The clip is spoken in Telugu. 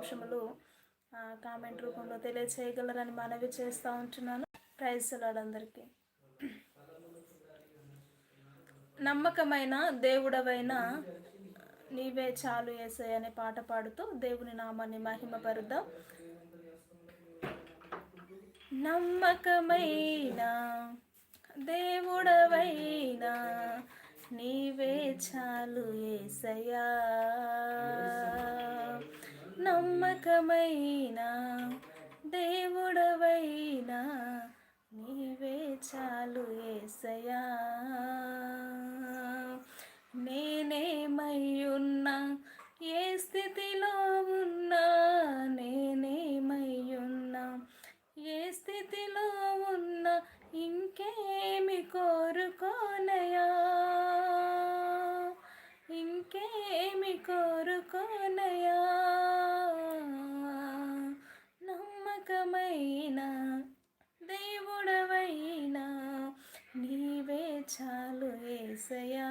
అంశములు కామెంట్ రూపంలో తెలియచేయగలరని మనవి చేస్తూ ఉంటున్నాను. ప్రైజ్ లార్డ్ అందరికీ. నమ్మకమైన దేవుడవైన నీవే చాలు యేసయ్య అనే పాట పాడుతూ దేవుని నామాన్ని మహిమపరుద్దాం. నమ్మకమైన దేవుడవైన నీవే చాలు యేసయ్యా, నమ్మకమైన దేవుడవైన నీవే చాలు యేసయ్యా. నేనేమయ్యున్నా, ఏ స్థితిలో ఉన్నా, నేనేమయ్యున్నా, ఏ స్థితిలో ఉన్నా, ఇంకేమి కోరుకోనయా, ఇంకేమి కోరుకోనయా. నమ్మకమైన దేవుడవైనా నీవే చాలు యేసయ్యా.